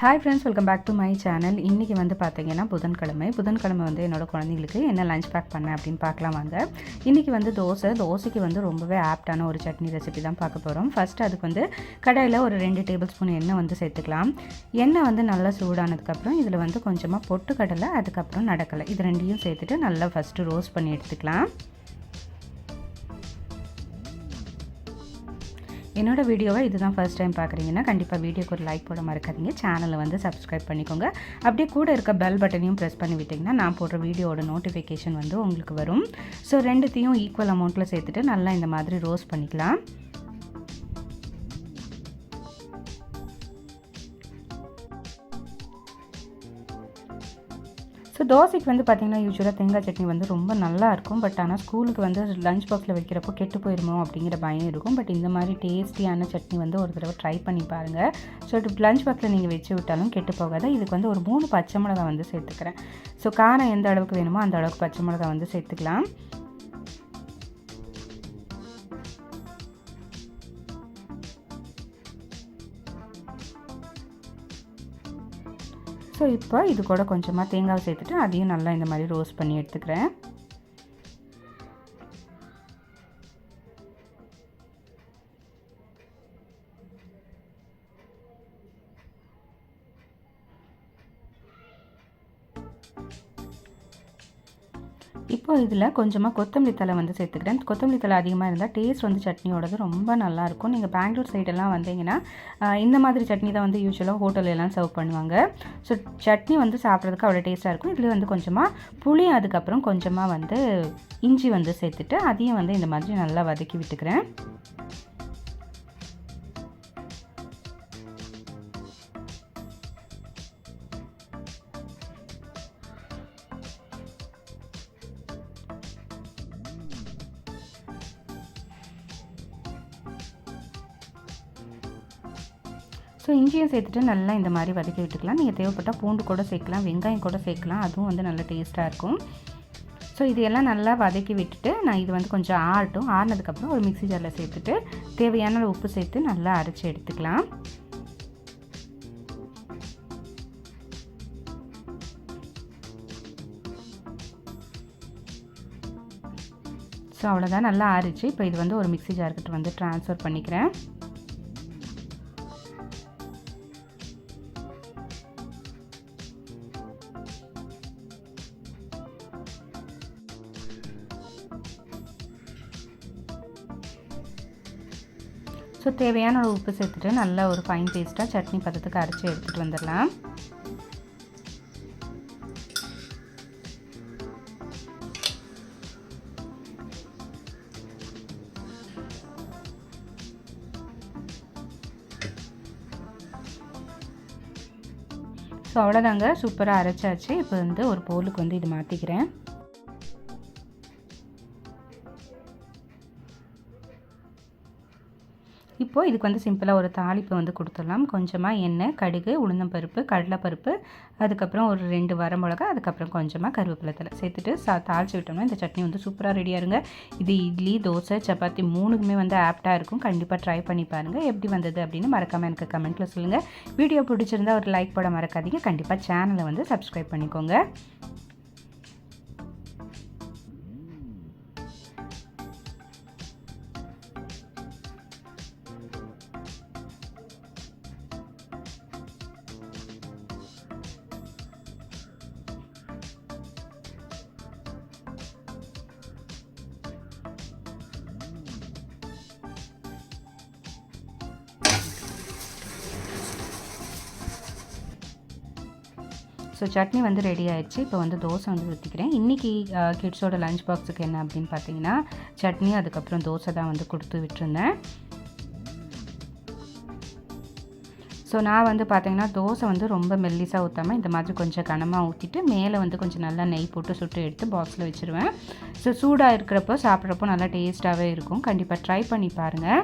Hi friends, welcome back to my channel. இன்றைக்கி வந்து பார்த்தீங்கன்னா புதன்கிழமை வந்து என்னோடய குழந்தைங்களுக்கு என்ன லஞ்ச் பேக் பண்ணேன் அப்படின்னு பார்க்கலாம் வாங்க. இன்றைக்கி வந்து தோசைக்கு வந்து ரொம்பவே ஆப்டான ஒரு சட்னி ரெசிபி தான் பார்க்க போகிறோம். ஃபஸ்ட்டு அதுக்கு வந்து கடாயில் ஒரு 2 டேபிள் ஸ்பூன் எண்ணெய் வந்து சேர்த்துக்கலாம். எண்ணெய் வந்து நல்லா சூடானதுக்கப்புறம் இதில் வந்து கொஞ்சமாக பொட்டுக்கடலை, அதுக்கப்புறம் நடக்கலை, இது ரெண்டையும் சேர்த்துட்டு நல்லா ஃபஸ்ட்டு ரோஸ்ட் பண்ணி எடுத்துக்கலாம். என்னோட வீடியோவை இதுதான் ஃபர்ஸ்ட் டைம் பார்க்குறீங்கன்னா கண்டிப்பாக வீடியோக்கு ஒரு லைக் போட மறக்காதீங்க. சேனலை வந்து சப்ஸ்கிரைப் பண்ணிக்கோங்க. அப்படியே கூட இருக்க பெல் பட்டனையும் ப்ரெஸ் பண்ணி விட்டிங்கன்னா நான் போடுற வீடியோட நோட்டிஃபிகேஷன் வந்து உங்களுக்கு வரும். ஸோ ரெண்டுத்தையும் ஈக்குவல் அமௌண்ட்டில் சேர்த்துட்டு நல்லா இந்த மாதிரி ரோஸ்ட் பண்ணிக்கலாம். ஸோ தோசைக்கு வந்து பார்த்திங்கன்னா யூஸ்வலாக தேங்காய் சட்னி வந்து ரொம்ப நல்லாயிருக்கும். பட் ஆனால் ஸ்கூலுக்கு வந்து லஞ்ச் பாக்ஸில் வைக்கிறப்போ கெட்டு போயிடுமோ அப்படிங்கிற பயம் இருக்கும். பட் இந்த மாதிரி டேஸ்டியான சட்னி வந்து ஒரு தடவை ட்ரை பண்ணி பாருங்கள். ஸோ லஞ்ச் பாக்ஸில் நீங்கள் வச்சு விட்டாலும் கெட்டு போகாது. இதுக்கு வந்து ஒரு 3 பச்சை மிளகா வந்து சேர்த்துக்கிறேன். ஸோ காரம் எந்த அளவுக்கு வேணுமோ அந்த அளவுக்கு பச்சை மிளகா வந்து சேர்த்துக்கலாம். ஸோ இப்போ இது கூட கொஞ்சமாக தேங்காய் சேர்த்துட்டு அதையும் நல்லா இந்த மாதிரி ரோஸ்ட் பண்ணி எடுத்துக்கிறேன். இப்போ இதில் கொஞ்சமாக கொத்தமல்லி தழை வந்து சேர்த்துக்கிறேன். கொத்தமல்லி தழை அதிகமாக இருந்தால் டேஸ்ட் வந்து சட்னியோடது ரொம்ப நல்லாயிருக்கும். நீங்கள் பெங்களூர் சைடெல்லாம் வந்தீங்கன்னா இந்த மாதிரி சட்னி தான் வந்து யூஸ்வலாக ஹோட்டலெல்லாம் சர்வ் பண்ணுவாங்க. ஸோ சட்னி வந்து சாப்பிட்றதுக்கு அவ்வளோ டேஸ்ட்டாக இருக்கும். இதில் வந்து கொஞ்சமாக புளி, அதுக்கப்புறம் கொஞ்சமாக வந்து இஞ்சி வந்து சேர்த்துட்டு அதையும் வந்து இந்த மாதிரி நல்லா வதக்கி விட்டுக்கிறேன். ஸோ இஞ்சியும் சேர்த்துட்டு நல்லா இந்த மாதிரி வதக்கி விட்டுக்கலாம். நீங்கள் தேவைப்பட்டால் பூண்டு கூட சேர்க்கலாம், வெங்காயம் கூட சேர்க்கலாம், அதுவும் வந்து நல்ல டேஸ்ட்டாக இருக்கும். ஸோ இதையெல்லாம் நல்லா வதக்கி விட்டுட்டு நான் இது வந்து கொஞ்சம் ஆறினதுக்கப்புறம் ஒரு மிக்ஸி ஜாரில் சேர்த்துட்டு தேவையான உப்பு சேர்த்து நல்லா அரைச்சி எடுத்துக்கலாம். ஸோ அவ்வளோதான், நல்லா அரைச்சி இப்போ இது வந்து ஒரு மிக்ஸி ஜார்கிட்ட வந்து ட்ரான்ஸ்ஃபர் பண்ணிக்கிறேன். ஸோ தேவையான உப்பு சேர்த்துட்டு நல்லா ஒரு ஃபைன் பேஸ்ட்டாக சட்னி பதத்துக்கு அரைச்சி எடுத்துகிட்டு வந்துடலாம். ஸோ அவ்வளோதாங்க, சூப்பராக அரைச்சாச்சு. இப்போ வந்து ஒரு பவுலுக்கு வந்து இது மாற்றிக்கிறேன். இப்போது இதுக்கு வந்து சிம்பிளாக ஒரு தாளிப்பு வந்து கொடுத்துடலாம். கொஞ்சமாக எண்ணெய், கடுகு, உளுந்தம்பருப்பு, கடலைப்பருப்பு, அதுக்கப்புறம் ஒரு 2 வரமிளகா, அதுக்கப்புறம் கொஞ்சமாக கருவேப்பிலை தழை சேர்த்துட்டு தாளித்து விட்டோம்னா இந்த சட்னி வந்து சூப்பராக ரெடியாருங்க. இது இட்லி, தோசை, சப்பாத்தி 3க்குமே வந்து ஆப்டாக இருக்கும். கண்டிப்பாக ட்ரை பண்ணி பாருங்கள். எப்படி வந்தது அப்படின்னு மறக்காமல் எனக்கு கமெண்ட்டில் சொல்லுங்கள். வீடியோ பிடிச்சிருந்தா ஒரு லைக் போட மறக்காதீங்க. கண்டிப்பாக சேனலை வந்து சப்ஸ்கிரைப் பண்ணிக்கோங்க. ஸோ சட்னி வந்து ரெடி ஆகிடுச்சு. இப்போ வந்து தோசை வந்து ஊற்றிக்கிறேன். இன்றைக்கி கிட்ஸோட லஞ்ச் பாக்ஸுக்கு என்ன அப்படின்னு பார்த்தீங்கன்னா சட்னி, அதுக்கப்புறம் தோசை தான் வந்து கொடுத்து விட்டுருந்தேன். ஸோ நான் வந்து பார்த்திங்கன்னா தோசை வந்து ரொம்ப மெல்லிஸாக ஊற்றாமல் இந்த மாதிரி கொஞ்சம் கனமாக ஊற்றிட்டு மேலே வந்து கொஞ்சம் நல்லா நெய் போட்டு சுட்டு எடுத்து பாக்ஸில் வச்சுருவேன். ஸோ சூடாக இருக்கிறப்போ சாப்பிட்றப்போ நல்லா டேஸ்ட்டாகவே இருக்கும். கண்டிப்பாக ட்ரை பண்ணி பாருங்கள்.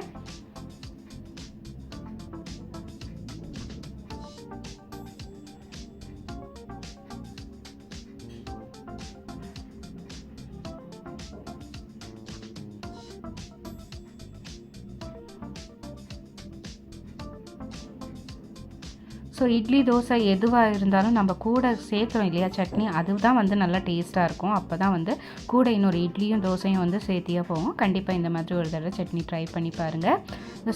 ஸோ இட்லி தோசை எதுவாக இருந்தாலும் நம்ம கூட சேர்க்குறோம் இல்லையா சட்னி, அதுதான் வந்து நல்லா டேஸ்ட்டாக இருக்கும். அப்போ தான் வந்து கூட இன்னொரு இட்லியும் தோசையும் வந்து சேர்த்தியாக போகும். கண்டிப்பாக இந்த மாதிரி ஒரு தடவை சட்னி ட்ரை பண்ணி பாருங்கள்.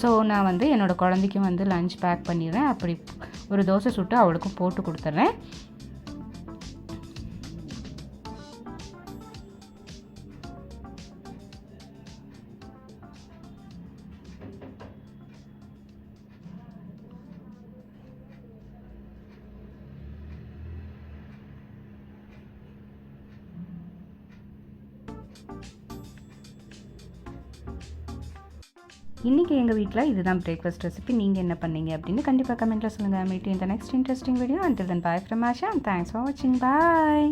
ஸோ நான் வந்து என்னோடய குழந்தைக்கும் வந்து லஞ்ச் பேக் பண்ணிடுறேன். அப்படி ஒரு தோசை சுட்டு அவளுக்கும் போட்டு கொடுத்துட்றேன். இன்றைக்கி எங்கள் வீட்டில் இதுதான் பிரேக்ஃபாஸ்ட் ரெசிபி. நீங்கள் என்ன பண்ணீங்க அப்படின்னு கண்டிப்பாக கமெண்ட்டில் சொல்லுங்கள். Meet you in the next interesting video. Until then, bye from Asha and thanks for watching. Bye.